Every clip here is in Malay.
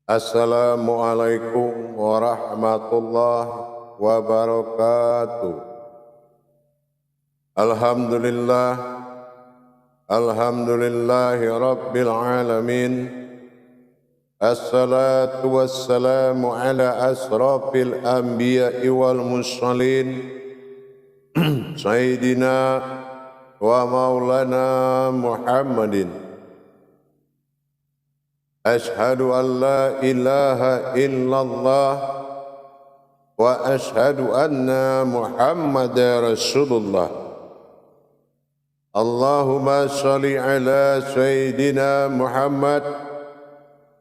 Assalamualaikum warahmatullahi wabarakatuh. Alhamdulillah, alhamdulillahi rabbil alamin. Assalatu wassalamu ala asrafil anbiya'i wal mursalin. Sayyidina wa maulana Muhammadin. Ashhadu an la ilaha illallah wa ashhadu anna Muhammadar Rasulullah. Allahumma salli ala Sayyidina Muhammad,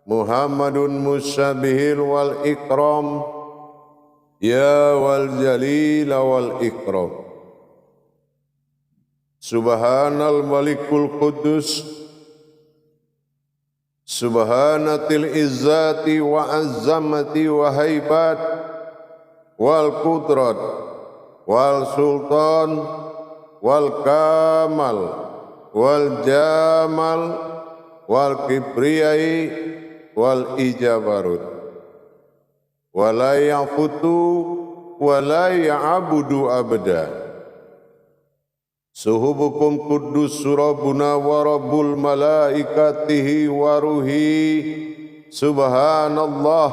Muhammadun musabihil wal ikram, ya wal jalil wal ikram. Subhanal malikul qudus, subhanatil izzati wa azzamati wa haibat wal qudrat wal sultan wal kamal wal jamal wal kibriyai wal ijabarut wa la yafutu wa la ya'budu abada. Suhubukum kuddus surabuna wa rabbul malaikatihi wa ruhi. Subhanallah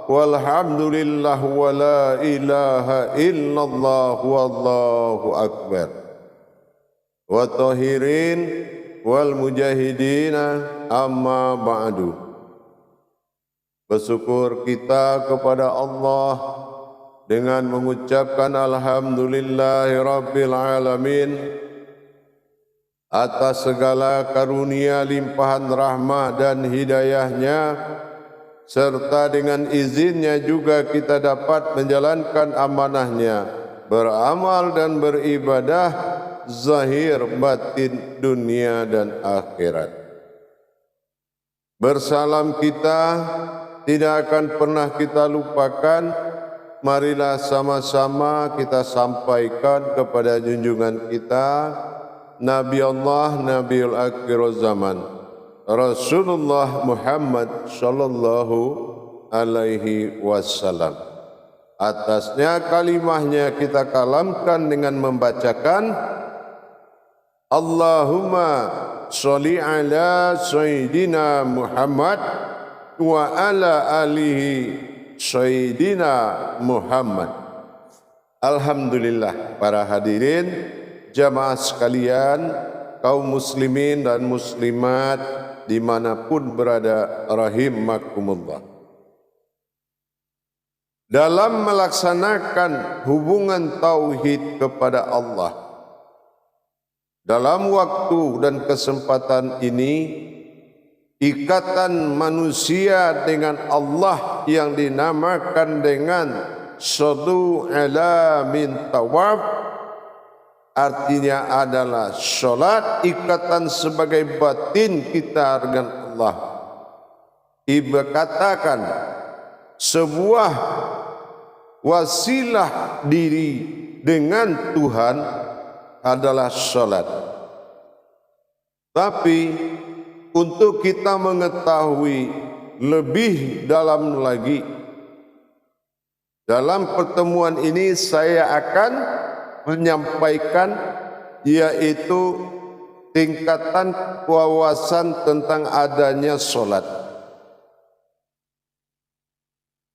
walhamdulillah wa la ilaha illallah wallahu akbar. Wa tahirin wal mujahidina amma ba'du. Bersyukur kita kepada Allah dengan mengucapkan alhamdulillahi rabbil alamin atas segala karunia limpahan rahmat dan hidayahnya, serta dengan izinnya juga kita dapat menjalankan amanahnya, beramal dan beribadah zahir batin dunia dan akhirat. Bersalam kita tidak akan pernah kita lupakan. Marilah sama-sama kita sampaikan kepada junjungan kita, Nabi Allah, Nabiul Akhir Zaman, Rasulullah Muhammad sallallahu alaihi wasallam. Atasnya kalimahnya kita kalamkan dengan membacakan Allahumma sholli ala Sayyidina Muhammad wa ala alihi Sayyidina Muhammad. Alhamdulillah, para hadirin jamaah sekalian, kaum muslimin dan muslimat dimanapun berada, rahimakumullah. Dalam melaksanakan hubungan tauhid kepada Allah, dalam waktu dan kesempatan ini, ikatan manusia dengan Allah yang dinamakan dengan Shadu ala min tawaf, artinya adalah sholat, ikatan sebagai batin kita dengan Allah. Ibu katakan sebuah wasilah diri dengan Tuhan adalah sholat. Tapi untuk kita mengetahui lebih dalam lagi, dalam pertemuan ini saya akan menyampaikan yaitu tingkatan wawasan tentang adanya solat.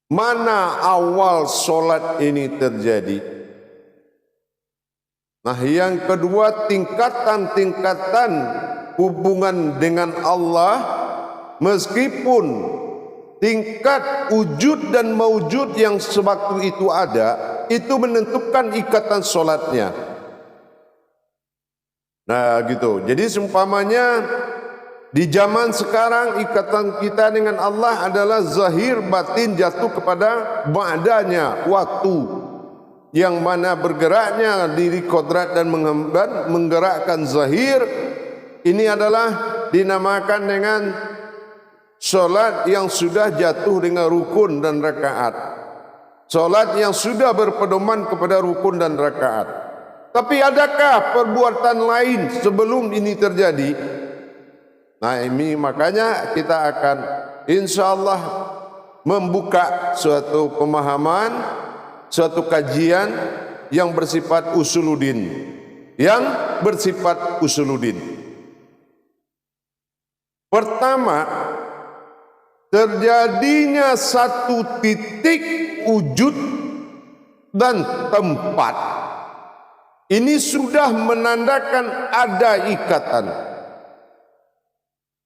Mana awal solat ini terjadi? Nah, yang kedua, tingkatan-tingkatan hubungan dengan Allah, meskipun tingkat wujud dan maujud yang sewaktu itu ada, itu menentukan ikatan solatnya. Nah gitu. Jadi seumpamanya di zaman sekarang ikatan kita dengan Allah adalah zahir batin jatuh kepada ba'danya waktu, yang mana bergeraknya diri kodrat dan menggerakkan zahir. Ini adalah dinamakan dengan solat yang sudah jatuh dengan rukun dan rakaat. Solat yang sudah berpedoman kepada rukun dan rakaat. Tapi adakah perbuatan lain sebelum ini terjadi? Nah, ini makanya kita akan insyaallah membuka suatu pemahaman, suatu kajian yang bersifat usuluddin, Pertama, terjadinya satu titik wujud dan tempat. Ini sudah menandakan ada ikatan.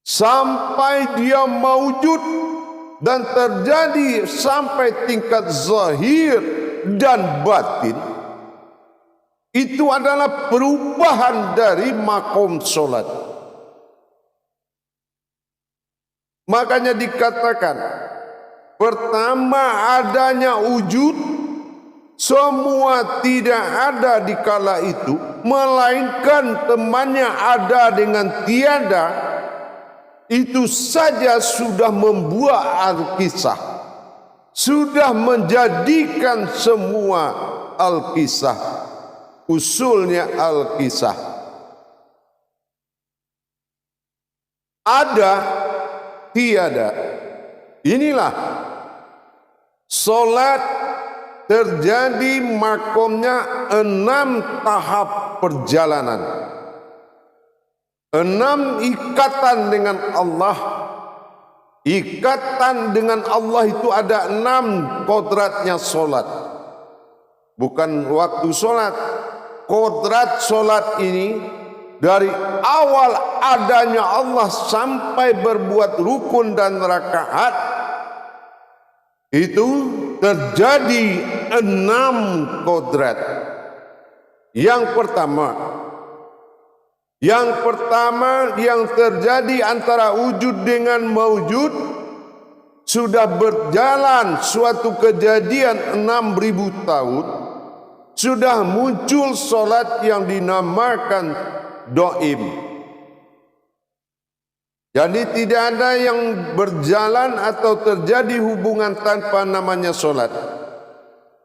Sampai dia maujud dan terjadi sampai tingkat zahir dan batin, itu adalah perubahan dari makom solat. Makanya dikatakan, pertama adanya wujud, semua tidak ada di kala itu, melainkan temannya ada dengan tiada. Itu saja sudah membuat al-kisah, sudah menjadikan semua al-kisah, usulnya al-kisah. Ada, tiada. Inilah solat terjadi makomnya 6 tahap perjalanan, 6 ikatan dengan Allah. Ikatan dengan Allah itu ada 6 kodratnya solat. Bukan waktu solat, kodrat solat ini dari awal adanya Allah sampai berbuat rukun dan rakaat, itu terjadi 6 kodrat. Yang pertama yang terjadi antara wujud dengan maujud, sudah berjalan suatu kejadian 6.000 tahun, sudah muncul solat yang dinamakan doim. Jadi tidak ada yang berjalan atau terjadi hubungan tanpa namanya solat.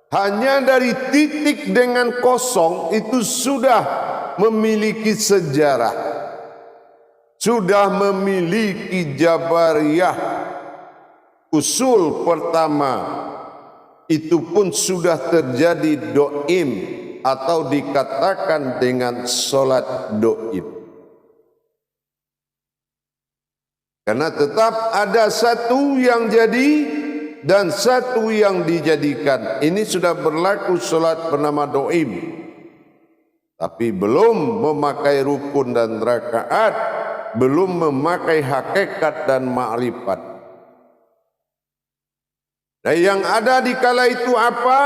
Hanya dari titik dengan kosong itu sudah memiliki sejarah, sudah memiliki jabariyah. Usul pertama itu pun sudah terjadi doim, atau dikatakan dengan solat doim. Karena tetap ada satu yang jadi dan satu yang dijadikan. Ini sudah berlaku solat bernama doim, tapi belum memakai rukun dan rakaat, belum memakai hakikat dan ma'rifat. Nah, yang ada di kala itu apa?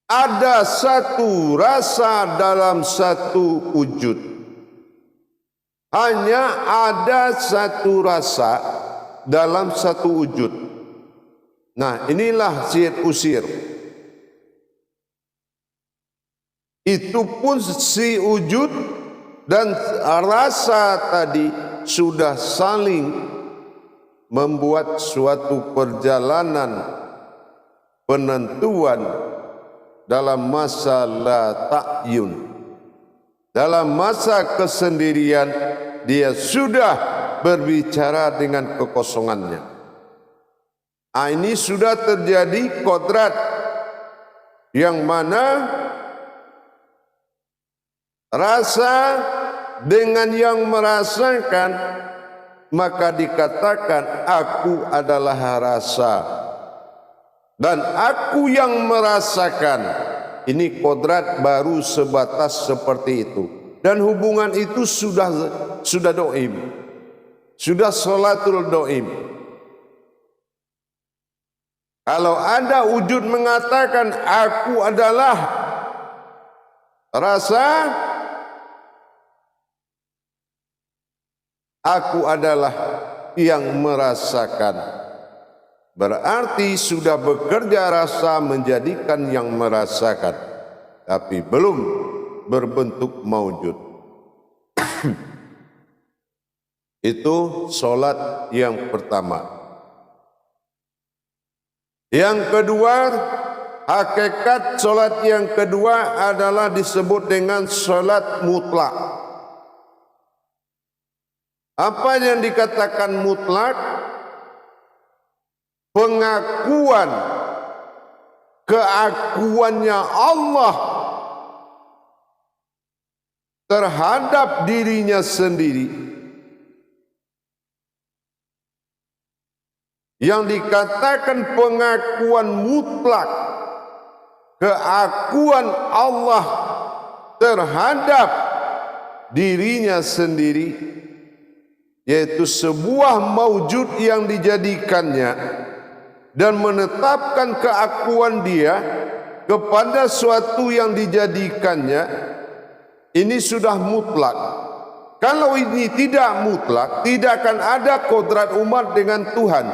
Ada satu rasa dalam satu wujud. Hanya ada satu rasa dalam satu wujud. Nah, inilah sihir usir. Itu pun si wujud dan rasa tadi sudah saling membuat suatu perjalanan penentuan dalam masa la ta'yun. Dalam masa kesendirian dia sudah berbicara dengan kekosongannya. Ini sudah terjadi kodrat yang mana rasa dengan yang merasakan, maka dikatakan aku adalah rasa dan aku yang merasakan. Ini kodrat baru sebatas seperti itu, dan hubungan itu sudah doim, sudah sholatul doim. Kalau ada wujud mengatakan aku adalah rasa, aku adalah yang merasakan, berarti sudah bekerja rasa menjadikan yang merasakan, tapi belum berbentuk maujud. Itu solat yang pertama. Yang kedua, hakikat solat yang kedua adalah disebut dengan solat mutlak. Apa yang dikatakan mutlak? pengakuan keakuannya Allah terhadap dirinya sendiri, yang dikatakan pengakuan mutlak keakuan Allah terhadap dirinya sendiri, yaitu sebuah maujud yang dijadikannya dan menetapkan keakuan dia kepada suatu yang dijadikannya, ini sudah mutlak. Kalau ini tidak mutlak, tidak akan ada kodrat umat dengan Tuhan.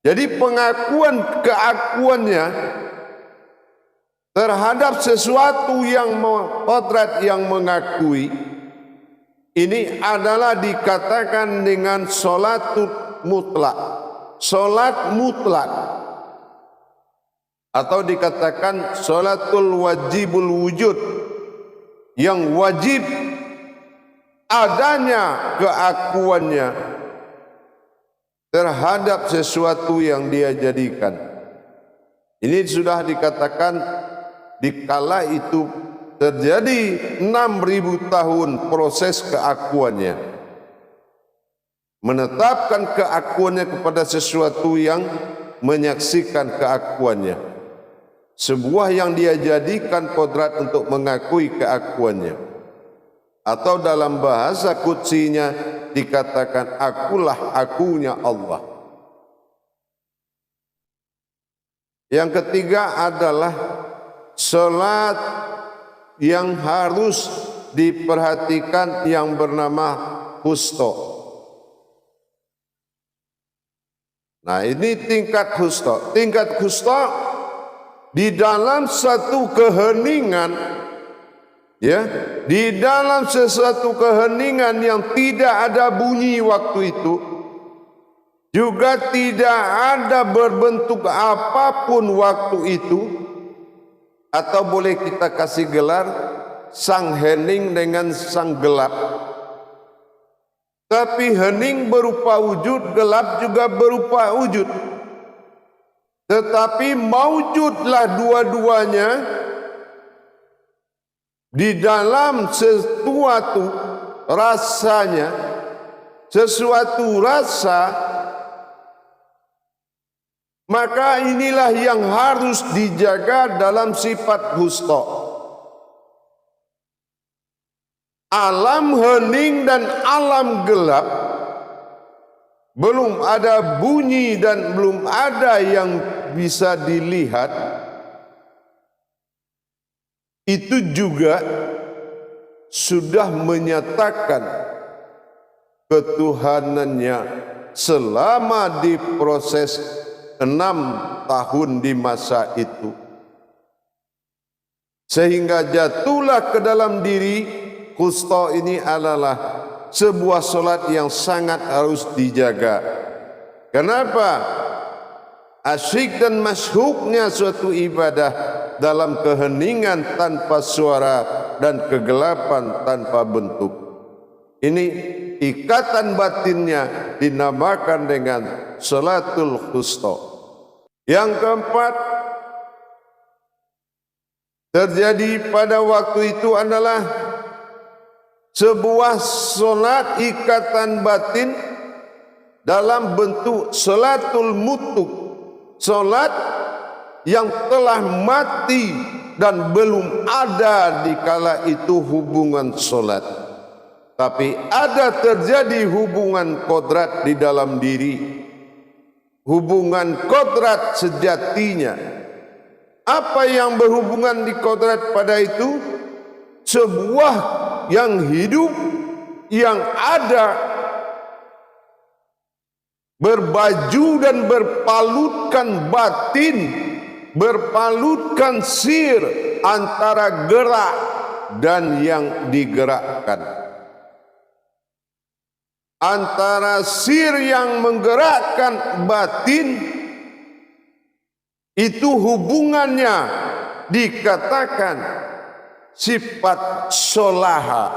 Jadi pengakuan keakuannya terhadap sesuatu yang kodrat yang mengakui, ini adalah dikatakan dengan sholatul mutlak, sholat mutlak, atau dikatakan sholatul wajibul wujud, yang wajib adanya keakuannya terhadap sesuatu yang dia jadikan. Ini sudah dikatakan dikala itu terjadi 6.000 tahun proses keakuannya, menetapkan keakuannya kepada sesuatu yang menyaksikan keakuannya, sebuah yang dia jadikan kodrat untuk mengakui keakuannya, atau dalam bahasa qudsinya dikatakan akulah akunya Allah. Yang ketiga adalah salat yang harus diperhatikan yang bernama husto. Nah, ini tingkat husto. Tingkat husto di dalam satu keheningan, ya, di dalam sesuatu keheningan yang tidak ada bunyi waktu itu, juga tidak ada berbentuk apapun waktu itu, atau boleh kita kasih gelar sang hening dengan sang gelap. Tapi hening berupa wujud, gelap juga berupa wujud. Tetapi maujudlah dua-duanya di dalam sesuatu rasanya, sesuatu rasa, maka inilah yang harus dijaga dalam sifat husto. Alam hening dan alam gelap, belum ada bunyi dan belum ada yang bisa dilihat, itu juga sudah menyatakan ketuhanannya selama di proses 6 tahun di masa itu, sehingga jatuhlah ke dalam diri husto ini adalah sebuah solat yang sangat harus dijaga. Kenapa? Asyik dan masyhuknya suatu ibadah dalam keheningan tanpa suara dan kegelapan tanpa bentuk. Ini ikatan batinnya dinamakan dengan salatul husto. Yang keempat terjadi pada waktu itu adalah sebuah solat ikatan batin dalam bentuk salatul mutlak, solat yang telah mati dan belum ada di kala itu hubungan solat, tapi ada terjadi hubungan kodrat di dalam diri, hubungan kodrat sejatinya. Apa yang berhubungan di kodrat pada itu? Sebuah yang hidup, yang ada, berbaju dan berpalutkan batin, berpalutkan sir antara gerak dan yang digerakkan, antara sir yang menggerakkan batin, itu hubungannya dikatakan sifat solaha,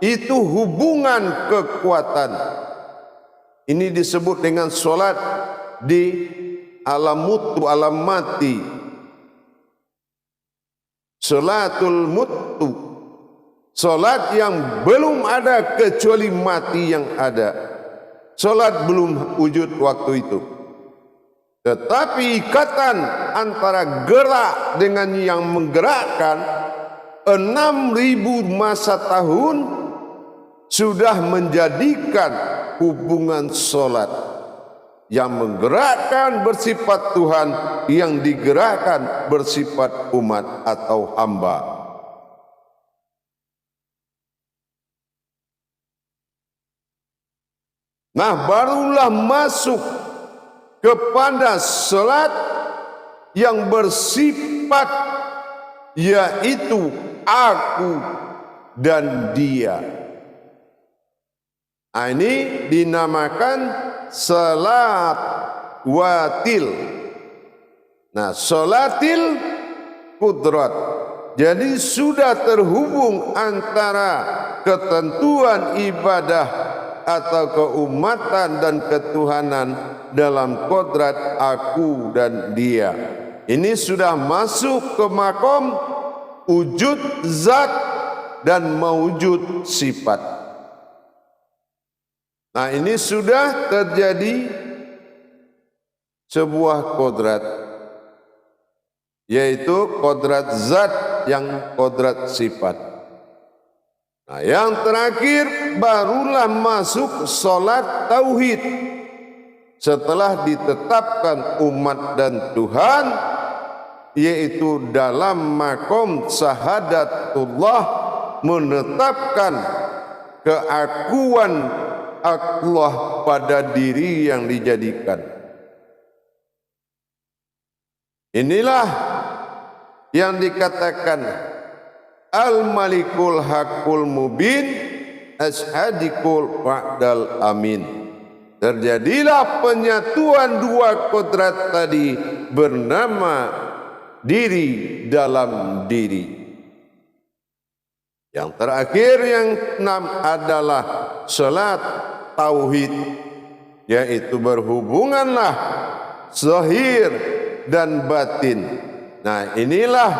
itu hubungan kekuatan. Ini disebut dengan solat di alam mutu, alam mati. Salatul mutu, salat yang belum ada kecuali mati yang ada. Salat belum wujud waktu itu. Tetapi ikatan antara gerak dengan yang menggerakkan 6.000 masa tahun sudah menjadikan hubungan salat yang menggerakkan bersifat Tuhan, yang digerakkan bersifat umat atau hamba. Nah, barulah masuk kepada salat yang bersifat yaitu aku dan dia. Nah, ini dinamakan salat watil. Nah, salatil qudrat. Jadi sudah terhubung antara ketentuan ibadah atau keumatan dan ketuhanan dalam kodrat aku dan dia. Ini sudah masuk ke makom wujud zat dan mewujud sifat. Nah, ini sudah terjadi sebuah kodrat, yaitu kodrat zat yang kodrat sifat. Nah, yang terakhir barulah masuk salat tauhid. Setelah ditetapkan umat dan Tuhan, yaitu dalam makom syahadatullah, menetapkan keakuan Allah pada diri yang dijadikan. Inilah yang dikatakan Al-Malikul Hakul Mubin Ashadikul Wa'dal Amin. Terjadilah penyatuan dua kodrat tadi bernama diri dalam diri. Yang terakhir yang 6 adalah salat tauhid, yaitu berhubunganlah zahir dan batin. Nah, inilah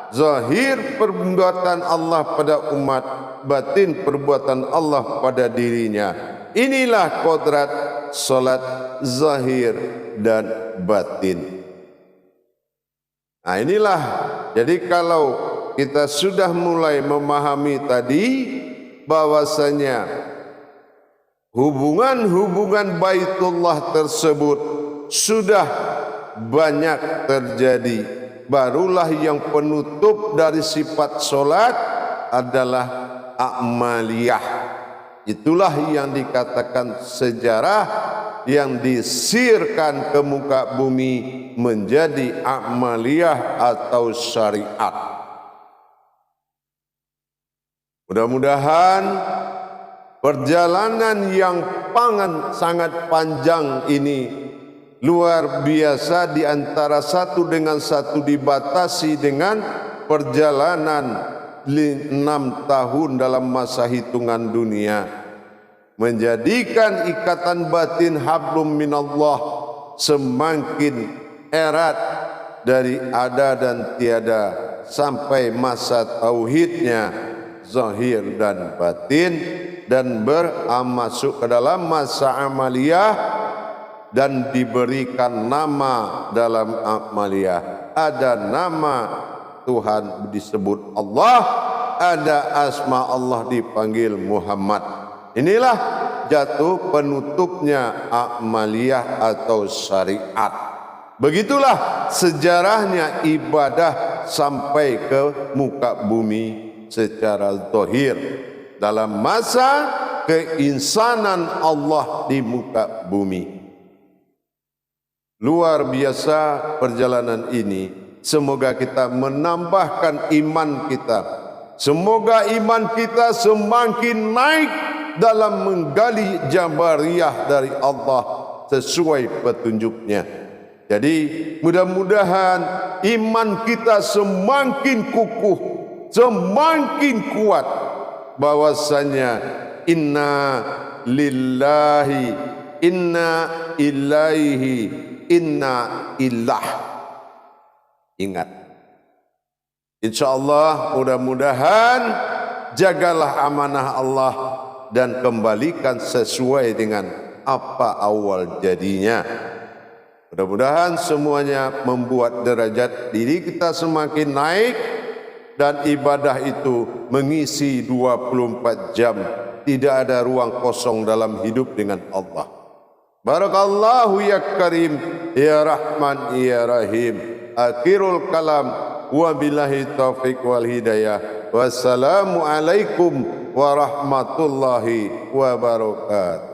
zahir perbuatan Allah pada umat, batin perbuatan Allah pada dirinya. Inilah kodrat salat zahir dan batin. Nah, inilah, jadi kalau kita sudah mulai memahami tadi bahwasanya hubungan-hubungan Baitullah tersebut sudah banyak terjadi, barulah yang penutup dari sifat solat adalah a'maliyah. Itulah yang dikatakan sejarah yang disirkan ke muka bumi menjadi a'maliyah atau syariat. Mudah-mudahan perjalanan yang sangat panjang ini luar biasa, di antara satu dengan satu dibatasi dengan perjalanan 6 tahun dalam masa hitungan dunia, menjadikan ikatan batin hablum minallah semakin erat dari ada dan tiada sampai masa tauhidnya zahir dan batin, dan masuk ke dalam masa amaliyah dan diberikan nama dalam amaliyah. Ada nama Tuhan disebut Allah, ada asma Allah dipanggil Muhammad. Inilah jatuh penutupnya amaliyah atau syariat. Begitulah sejarahnya ibadah sampai ke muka bumi secara zahir dalam masa keinsanan Allah di muka bumi. Luar biasa perjalanan ini. Semoga kita menambahkan iman kita. Semoga iman kita semakin naik dalam menggali jabariyah dari Allah sesuai petunjuknya. Jadi mudah-mudahan iman kita semakin kukuh, semakin kuat, bahwasanya inna lillahi inna ilaihi, inna illah. Ingat, insyaallah mudah-mudahan jagalah amanah Allah dan kembalikan sesuai dengan apa awal jadinya. Mudah-mudahan semuanya membuat derajat diri kita semakin naik dan ibadah itu mengisi 24 jam. Tidak ada ruang kosong dalam hidup dengan Allah. Barakallahu ya Karim, ya Rahman, ya Rahim. Akhirul kalam, wabillahi taufiq wal hidayah. Wassalamu alaikum warahmatullahi wabarakatuh.